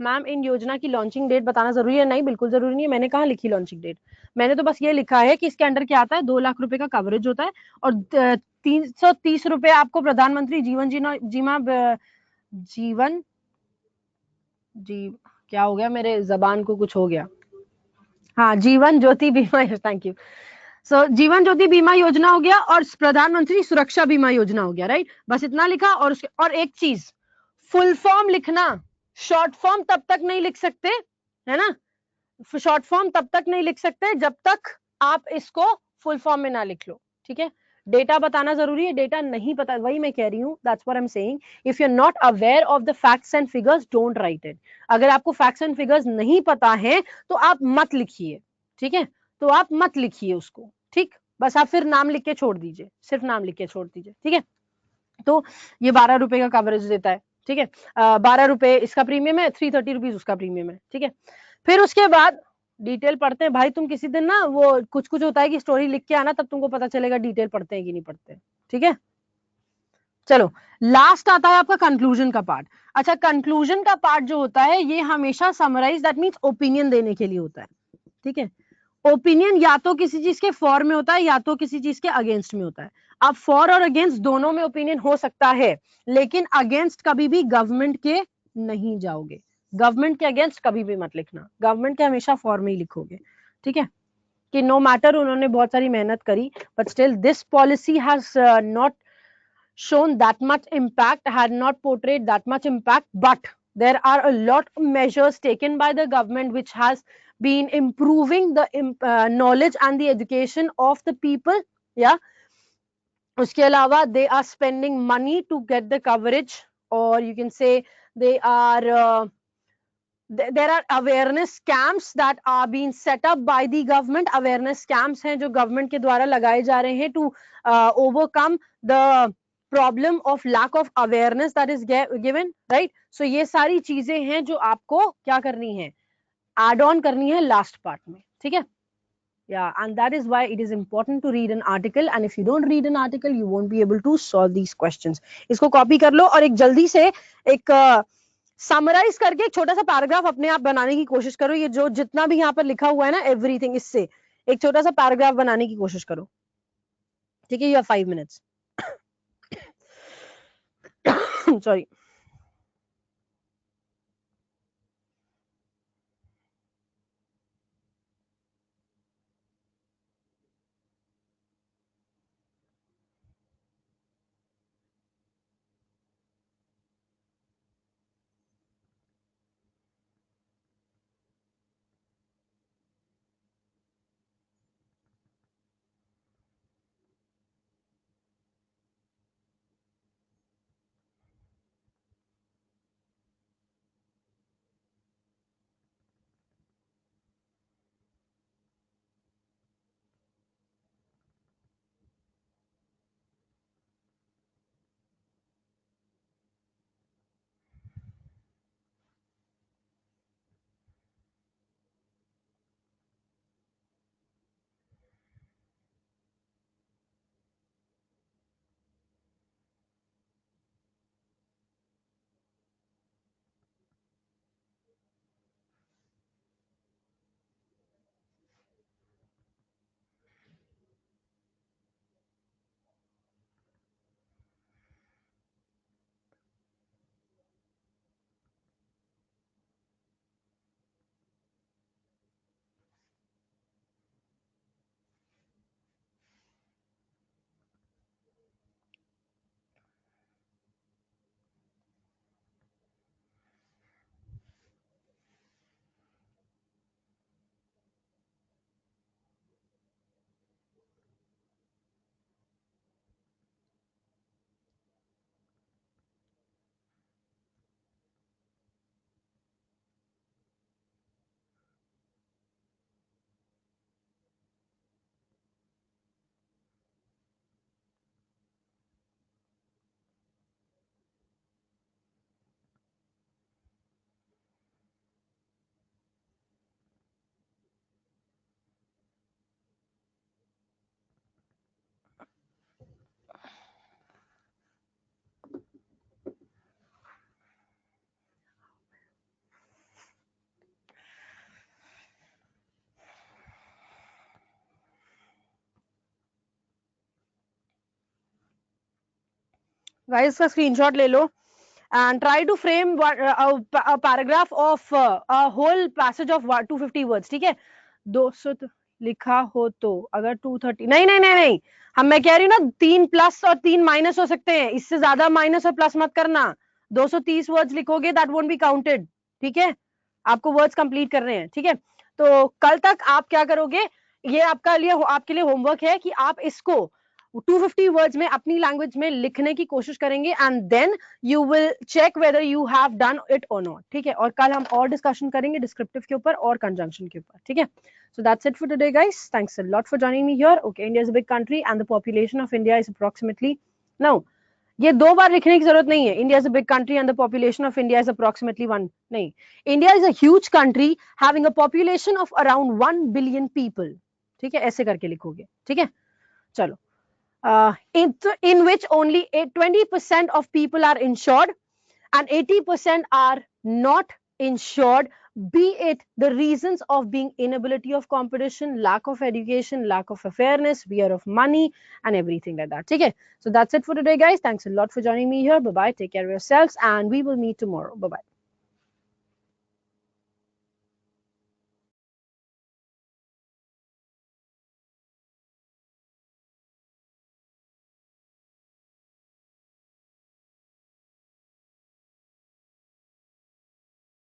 मैम इन योजना की लॉन्चिंग डेट बताना जरूरी है, नहीं बिल्कुल जरूरी नहीं है, मैंने कहाँ लिखी लॉन्चिंग डेट, मैंने तो बस ये लिखा है कि इसके अंडर क्या आता है, 2 लाख रुपए का कवरेज होता है, और 330 रुपए आपको प्रधानमंत्री जीवन जी क्या हो गया, मेरे जबान को कुछ हो गया, हाँ जीवन ज्योति बीमा, थैंक यू। सो जीवन ज्योति बीमा योजना हो गया और प्रधानमंत्री सुरक्षा बीमा योजना हो गया, राइट, बस इतना लिखा। और एक चीज, फुल फॉर्म लिखना, शॉर्ट फॉर्म तब तक नहीं लिख सकते, है ना, शॉर्ट फॉर्म तब तक नहीं लिख सकते जब तक आप इसको फुल फॉर्म में ना लिख लो, ठीक है। डेटा बताना जरूरी है, डेटा नहीं पता, वही मैं कह रही हूँ, that's what I am saying, if you are not aware of the facts and figures don't write it. अगर आपको फैक्ट्स एंड फिगर्स नहीं पता है तो आप मत लिखिए, ठीक है, तो आप मत लिखिए उसको, ठीक, बस आप फिर नाम लिख के छोड़ दीजिए, सिर्फ नाम लिख के छोड़ दीजिए, ठीक है। तो ये 12 रुपए का कवरेज देता है, ठीक है, 12 रुपए इसका प्रीमियम है, 330 रुपीज उसका प्रीमियम है, ठीक है। फिर उसके बाद डिटेल पढ़ते हैं भाई, तुम किसी दिन ना वो कुछ कुछ होता है कि स्टोरी लिख के आना, तब तुमको पता चलेगा डिटेल पढ़ते हैं कि नहीं पढ़ते, ठीक है। चलो, लास्ट आता है आपका कंक्लूजन का पार्ट। अच्छा, कंक्लूजन का पार्ट जो होता है ये हमेशा समराइज, दैट मीन्स ओपिनियन देने के लिए होता है, ठीक है। ओपिनियन या तो किसी चीज के फॉर में होता है या तो किसी चीज के अगेंस्ट में होता है। अब फॉर और अगेंस्ट दोनों में ओपिनियन हो सकता है, लेकिन अगेंस्ट कभी भी गवर्नमेंट के नहीं जाओगे, गवर्नमेंट के अगेंस्ट कभी भी मत लिखना, गवर्नमेंट के हमेशा फॉर में ही लिखोगे, ठीक है, कि नो मैटर उन्होंने बहुत सारी मेहनत करी, but still this policy has not shown that much impact, had not portrayed that much impact, but there are a lot of measures taken by the government which has been improving the knowledge and the education of the people, yeah. उसके अलावा they are spending money to get the coverage, or you can say they are there are awareness camps that are being set up by the government, awareness camps हैं जो government के द्वारा लगाए जा रहे हैं to overcome the problem of lack of awareness that is given, right. So ये सारी चीजें हैं जो आपको क्या करनी है, add on करनी है last part में, ठीक है। Yeah, and that is why it is important to read an article, and if you don't read an article you won't be able to solve these questions. इसको copy कर लो और एक जल्दी से एक समराइज करके एक छोटा सा पैराग्राफ अपने आप बनाने की कोशिश करो, ये जो जितना भी यहाँ पर लिखा हुआ है ना एवरीथिंग, इससे एक छोटा सा पैराग्राफ बनाने की कोशिश करो, ठीक है। You have 5 minutes. Sorry. Guys का स्क्रीनशॉट ले लो and try to frame a paragraph of a whole passage of 250 words. ठीक है, 200 लिखा हो तो, अगर 230 नहीं नहीं नहीं नहीं, हम मैं कह रही हूँ ना 3 प्लस और 3 माइनस हो सकते हैं, इससे ज्यादा माइनस और प्लस मत करना। 230 वर्ड्स लिखोगे दैट वोंट बी काउंटेड। ठीक है, आपको वर्ड्स कंप्लीट कर रहे हैं। ठीक है, तो कल तक आप क्या करोगे, ये आपके लिए होमवर्क है कि आप इसको 250 वर्ड्स में अपनी लैंग्वेज में लिखने की कोशिश करेंगे and then you will check whether you have done it और नॉट। ठीक है, और कल हम और डिस्कशन करेंगे डिस्क्रिप्टिव के ऊपर और कंजंक्शन के ऊपर। ठीक है, so that's it for today guys, thanks a lot for joining me here. Okay, India is a big country and the population of India is approximately, now ये 2 बार लिखने की जरूरत नहीं है, India is a big country and the population of India is approximately 1, नहीं, India is a huge country having a population of around 1 billion people. ठीक है, ऐसे करके लिखोगे। ठीक है, चलो, in which only 20% of people are insured and 80% are not insured, be it the reasons of being inability of competition, lack of education, lack of fairness, fear of money and everything like that. Okay, so that's it for today guys, thanks a lot for joining me here. Bye bye, take care of yourselves and we will meet tomorrow. Bye bye.